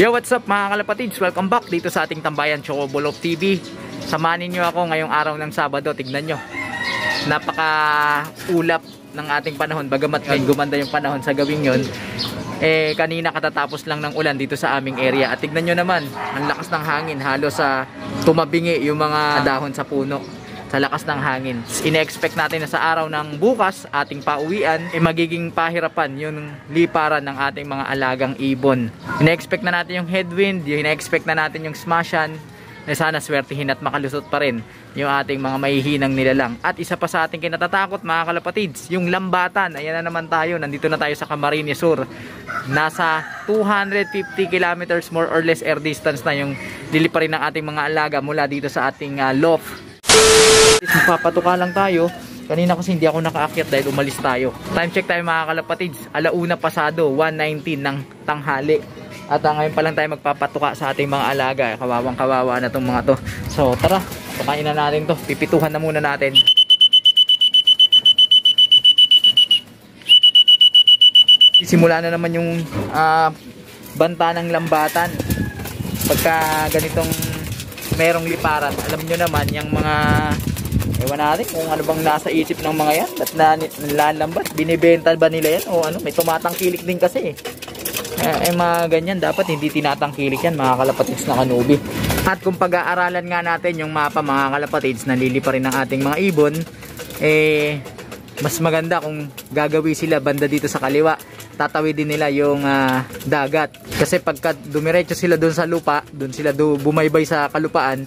Yo, what's up mga kalapatids? Welcome back dito sa ating tambayan Chocobolo TV. Samahan niyo ako ngayong araw ng Sabado. Tignan nyo, napaka-ulap ng ating panahon. Bagamat ngayon gumanda yung panahon sa gawing yon, kanina katatapos lang ng ulan dito sa aming area. At tignan nyo naman, ang lakas ng hangin. Halos tumabingi yung mga dahon sa puno sa lakas ng hangin. Ine-expect natin na sa araw ng bukas, ating pauwian, magiging pahirapan yung liparan ng ating mga alagang ibon. Ine-expect na natin yung headwind, ine-expect na natin yung smashan, na sana swertihin at makalusot pa rin yung ating mga mahihinang nilalang. At isa pa sa ating kinatatakot mga kalapatids, yung lambatan. Ayan na naman tayo, nandito na tayo sa Camarines Sur. Nasa 250 kilometers more or less air distance na yung liliparin ng ating mga alaga mula dito sa ating loft. Magpapatuka lang tayo. Kanina kasi hindi ako nakaakyat dahil umalis tayo. Time check tayo mga kalapatids, 1:00 pasado, 1:19 ng tanghali. At ngayon pa lang tayo magpapatuka sa ating mga alaga. Kawawang kawawa na itong mga to. So tara, tukain na natin to. Pipituhan na muna natin. Simula na naman yung banta ng lambatan. Pagka ganitong merong liparan, alam nyo naman yung mga ewan natin kung ano bang nasa isip ng mga yan at nalambat, binibenta ba nila yan o ano, may tumatangkilik din kasi mga ganyan, dapat hindi tinatangkilik yan mga kalapatids na kanubi. At kung pag-aaralan nga natin yung mapa mga kalapatids na liliparin ng ating mga ibon, mas maganda kung gagawin sila banda dito sa kaliwa, tatawid din nila yung dagat. Kasi pagka dumiretso sila doon sa lupa, doon sila bumaybay sa kalupaan,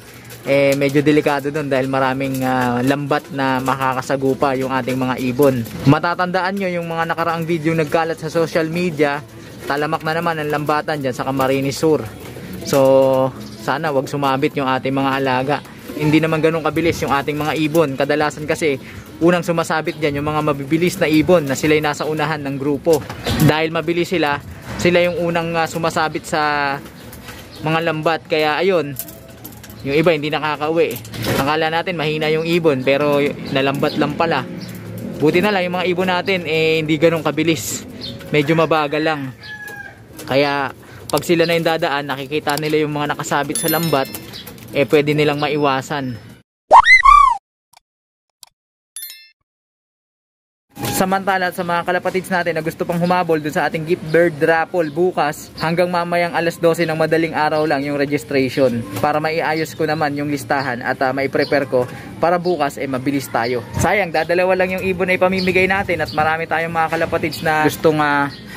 medyo delikado doon dahil maraming lambat na makakasagupa yung ating mga ibon. Matatandaan nyo yung mga nakaraang video nagkalat sa social media, talamak na naman ang lambatan dyan sa Camarines Sur. So sana wag sumabit yung ating mga alaga. Hindi naman ganun kabilis yung ating mga ibon. Kadalasan kasi unang sumasabit dyan yung mga mabibilis na ibon na sila'y nasa unahan ng grupo. Dahil mabilis sila yung unang sumasabit sa mga lambat. Kaya ayun, yung iba hindi nakakauwi. Akala natin mahina yung ibon pero nalambat lang pala. Buti na lang yung mga ibon natin hindi ganun kabilis. Medyo mabagal lang. Kaya pag sila na yung dadaan, nakikita nila yung mga nakasabit sa lambat, pwede nilang maiwasan. Samantala sa mga kalapatids natin na gusto pang humabol dun sa ating gift bird raffle bukas, hanggang mamayang 12:00 ng madaling araw lang yung registration para maiayos ko naman yung listahan at maiprepare ko para bukas mabilis tayo. Sayang, dadalawa lang yung ibon na ipamimigay natin at marami tayong mga kalapatids na gustong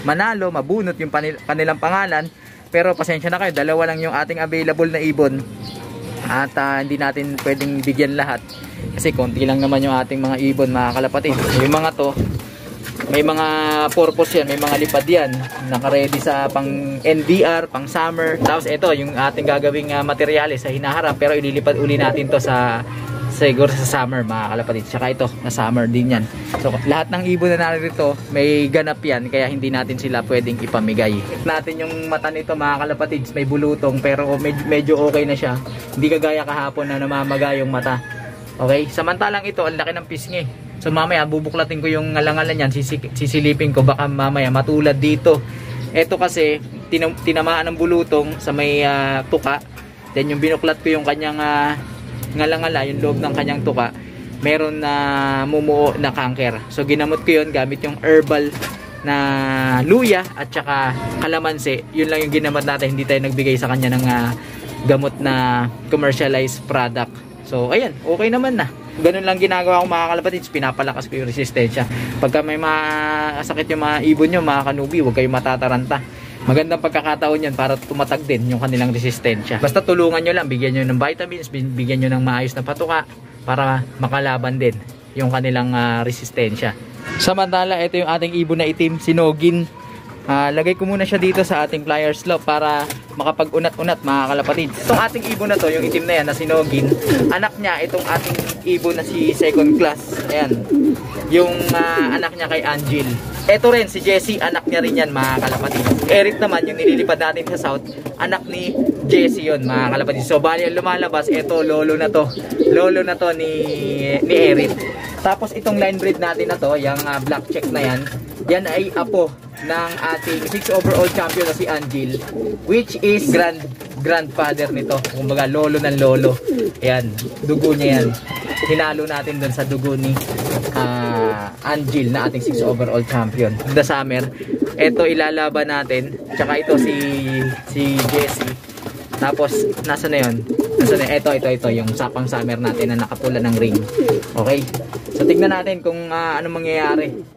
manalo, mabunot yung kanilang pangalan. Pero pasensya na kayo, dalawa lang yung ating available na ibon at hindi natin pwedeng bigyan lahat kasi konti lang naman yung ating mga ibon mga kalapatid. Yung mga to may mga purpose yan, may mga lipad yan, naka-ready sa pang NDR, pang summer. Tapos ito yung ating gagawing materyales sa hinaharap, pero ililipad uli natin to sa siguro sa summer mga kalapatid. Tsaka ito na summer din yan. So lahat ng ibon na narito may ganap yan, kaya hindi natin sila pwedeng ipamigay. Natin yung mata nito mga kalapatids, may bulutong pero medyo okay na siya. Hindi kagaya kahapon na namamaga yung mata. Okay, samantalang ito ang laki ng pisngi. So mamaya bubuklatin ko yung ngalangalan niyan, sisilipin ko, baka mamaya matulad dito. Ito kasi tinamaan ng bulutong sa may tuka. Then yung binuklat ko yung kanyang ngalangala, yung loob ng kanyang tuka, meron na mumuo na cancer. So ginamot ko yun gamit yung herbal na luya at saka kalamansi. Yun lang yung ginamot natin, hindi tayo nagbigay sa kanya ng gamot na commercialized product. So ayan, okay naman na. Ganun lang ginagawa ko mga kalapatids, pinapalakas ko yung resistensya. Pagka may masakit yung mga ibon nyo mga kanubi, huwag kayong matataranta. Magandang pagkakataon yan para tumatag din yung kanilang resistensya. Basta tulungan nyo lang, bigyan nyo ng vitamins, bigyan nyo ng maayos na patuka para makalaban din yung kanilang resistensya. Samantala, ito yung ating ibon na itim, sinogin. Lagay ko muna siya dito sa ating pliers slope para makapag-unat-unat mga kalapatids. Itong ating ibon na to, yung itim na yan na sinogin, anak niya itong ating ibon na si second class. Ayan, yung anak niya kay Angel. Ito rin si Jessie, anak niya rin yan mga kalapatids. Eric naman yung nililipad natin sa south, anak ni Jessie yun mga kalapatids. So bali yung lumalabas, ito lolo na to ni Eric. Tapos itong line breed natin na to, yung black check na yan, Yan ay apo ng ating 6 overall champion na si Angel, which is grandfather nito. Kumbaga lolo ng lolo. Ayan, dugo niya yan. Hinalo natin dun sa dugo ni Angel na ating 6 overall champion. The Summer. Ito ilalaban natin. Tsaka ito si Jessie. Tapos nasa na yun? Nasa na? Ito yung sapang Summer natin na nakapula ng ring. Okay? So tignan natin kung ano mangyayari.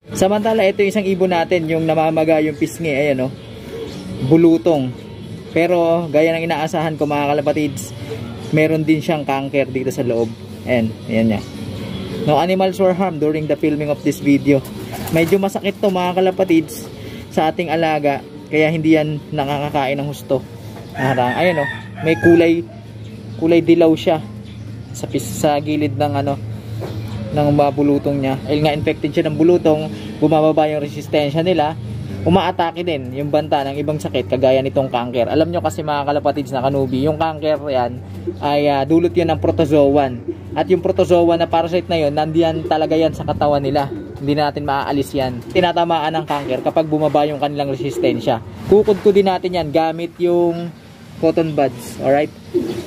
Samantala, ito yung isang ibon natin, yung namamaga yung pisngi, ayan o, bulutong. Pero, gaya ng inaasahan ko mga kalapatids, meron din siyang cancer dito sa loob. Ayan niya. No animals were harmed during the filming of this video. Medyo masakit to mga kalapatids sa ating alaga, kaya hindi yan nakakakain ng husto. Ayan o, may kulay dilaw siya sa gilid ng bulutong niya. Dahil nga infected siya ng bulutong, bumababa yung resistensya nila, umaatake din yung banta ng ibang sakit kagaya nitong cancer. Alam nyo kasi mga kalapatids na kanubi, yung cancer yan ay dulot yan ng protozoan. At yung protozoa na parasite na yun, nandiyan talaga yan sa katawan nila. Hindi natin maaalis yan. Tinatamaan ng cancer kapag bumaba yung kanilang resistensya. Kukudkudin natin yan gamit yung cotton buds. Alright?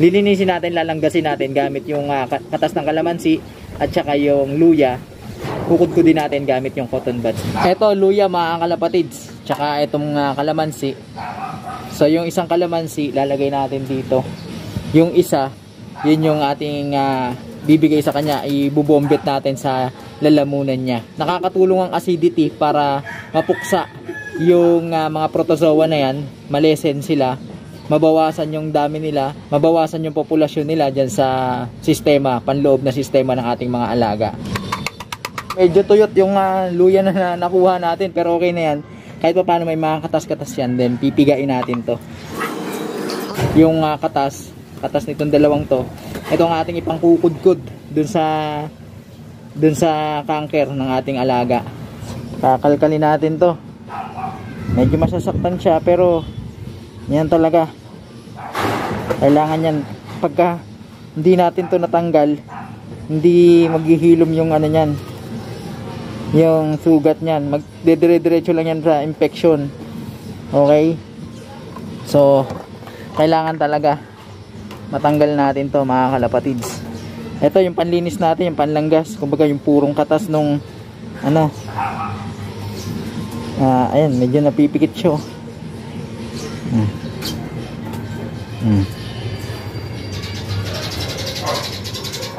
Lilinisin natin, lalanggasin natin gamit yung katas ng kalamansi at saka yung luya. Kukudkudin natin gamit yung cotton buds. Ito luya mga kalapatids, tsaka itong kalamansi. So yung isang kalamansi lalagay natin dito. Yung isa, yun yung ating bibigay sa kanya, ibubombet natin sa lalamunan niya. Nakakatulong ang acidity para mapuksa yung mga protozoa na yan, malesen sila, mabawasan yung dami nila, mabawasan yung populasyon nila dyan sa sistema, panloob na sistema ng ating mga alaga. Medyo tuyot yung luya na nakuha natin, pero okay na yan. Kahit pa paano may mga katas-katas yan, then pipigain natin to. Yung katas nitong dalawang to, ito ang ating ipangkukudkud dun sa cancer ng ating alaga. Kakalkalin natin to. Medyo masasaktan siya, pero yan talaga. Kailangan yan. Pagka hindi natin to natanggal, hindi maghihilom yung niyan, yung sugat niyan. Magdedire-diretso lang yan sa infection. Okay? So, kailangan talaga matanggal natin to mga kalapatids. Ito yung panlinis natin, yung panlanggas. Kumbaga yung purong katas nung ayan, medyo napipikit siya.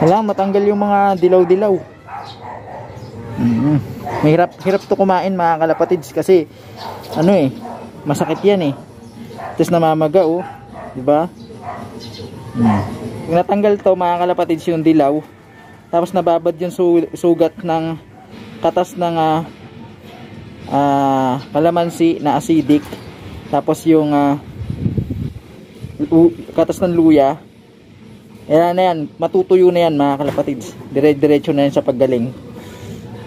Kailangan matanggal yung mga dilaw-dilaw. Hirap to kumain mga kalapatids kasi masakit yan tapos namamaga diba? Yung natanggal to mga kalapatids yung dilaw, tapos nababad yung sugat ng katas ng kalamansi na acidic, tapos yung katas ng luya, yan na yan, matutuyo na yan mga kalapatids, dire-diretso na yan sa paggaling.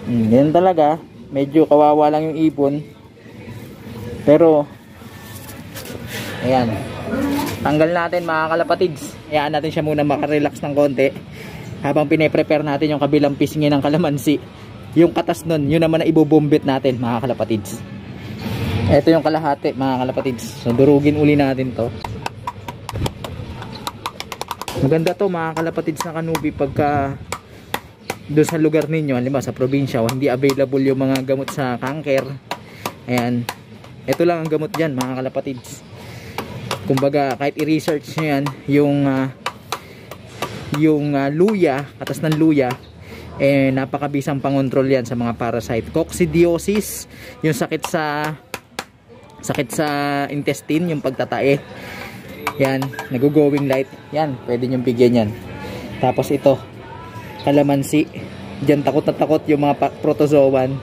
Yan talaga, medyo kawawa lang yung ipon, pero ayan, tanggal natin mga kalapatids. Hayaan natin siya muna makarelax ng konti habang pine-prepare natin yung kabilang pisngi ng kalamansi. Yung katas nun, yun naman na ibobombet natin mga kalapatids. Ito yung kalahati mga kalapatids. So durugin uli natin to. Maganda to mga kalapatids na kanubi pagka doon sa lugar ninyo, halimbawa sa probinsya, hindi available yung mga gamot sa cancer. Ayan, ito lang ang gamot dyan mga kalapatids. Kumbaga kahit i-research nyo yan, yung luya, katas ng luya, napakabisang pangontrol yan sa mga parasite. Coccidiosis, yung sakit sa intestine, yung pagtatae, yan, nag-going light, yan, pwede nyo bigyan yan. Tapos ito, kalamansi, dyan takot na takot yung mga protozoan,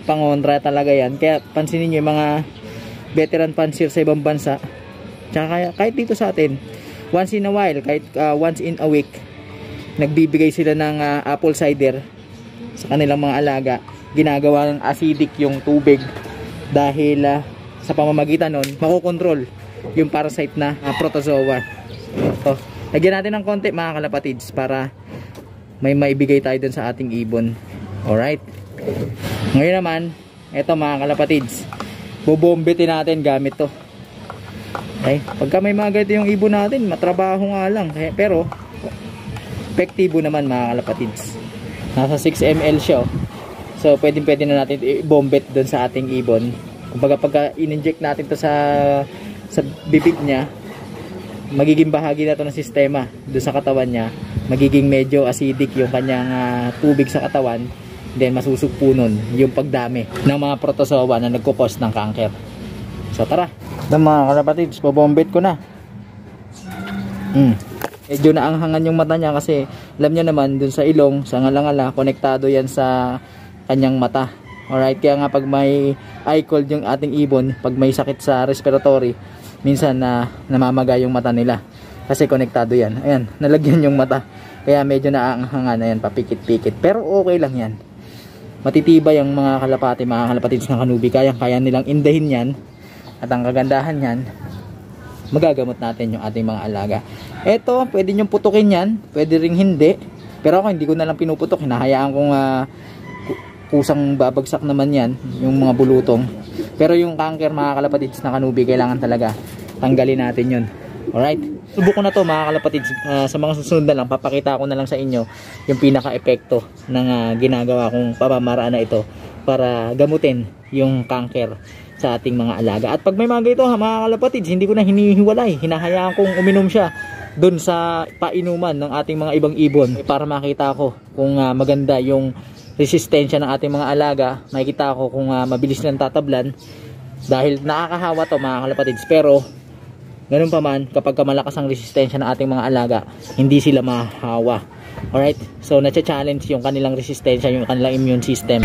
pangontra talaga yan. Kaya pansinin nyo yung mga veteran fancier sa ibang bansa, tsaka kahit dito sa atin, once in a while, kahit once in a week, nagbibigay sila ng apple cider sa kanilang mga alaga. Ginagawa ng acidic yung tubig dahil sa pamamagitan nun, makokontrol yung parasite na protozoa. Ito, lagyan natin ng konti mga kalapatids para may maibigay tayo dun sa ating ibon. Alright. Ngayon naman, eto mga kalapatids, bubombitin natin gamit to. Okay? Pagka may mga ganito yung ibon natin, matrabaho nga lang. Pero, epektibo naman mga kalapatids. Nasa 6 ml siya. So, pwede na natin i-bombit dun sa ating ibon. Kumbaga, pagka in-inject natin to sa bibig niya, magiging bahagi na to ng sistema dun sa katawan niya. Magiging medyo acidic yung kanyang tubig sa katawan. Then, masusugpo nun yung pagdami ng mga protozoa na nagkukos ng cancer. So, tara. Mga kalapatids, bobombit ko na. Medyo naanghangan yung mata niya kasi alam niya naman dun sa ilong, sa ngalangala, konektado yan sa kanyang mata. Alright, kaya nga pag may eye cold yung ating ibon, pag may sakit sa respiratory, minsan namamaga yung mata nila kasi konektado yan. Ayan, nalagyan yung mata. Kaya medyo naanghangan, ayan, papikit-pikit. Pero okay lang yan. Matitibay ang mga kalapatids ng kanubi. Kaya nilang indahin yan. At ang kagandahan yan, magagamot natin yung ating mga alaga. Eto, pwede nyong putukin yan, pwede ring hindi. Pero ako hindi ko na lang pinuputok, hinahayaan kong kusang babagsak naman yan, yung mga bulutong. Pero yung cancer mga kalapatids na kanubi, kailangan talaga tanggalin natin yun. Alright, subok ko na to mga kalapatids. Sa mga susunod na lang, papakita ko na lang sa inyo yung pinaka-epekto ng ginagawa kong pamamaraan na ito para gamutin yung cancer sa ating mga alaga. At pag may mga ganito mga kalapatids, hindi ko na hinihiwalay, hinahayaan kong uminom siya dun sa painuman ng ating mga ibang ibon para makita ko kung maganda yung resistensya ng ating mga alaga. Makikita ko kung mabilis lang tatablan dahil nakakahawa to mga kalapatids. Pero ganun pa man, kapag malakas ang resistensya ng ating mga alaga, hindi sila mahahawa. Alright, so na-challenge yung kanilang resistensya, yung kanilang immune system.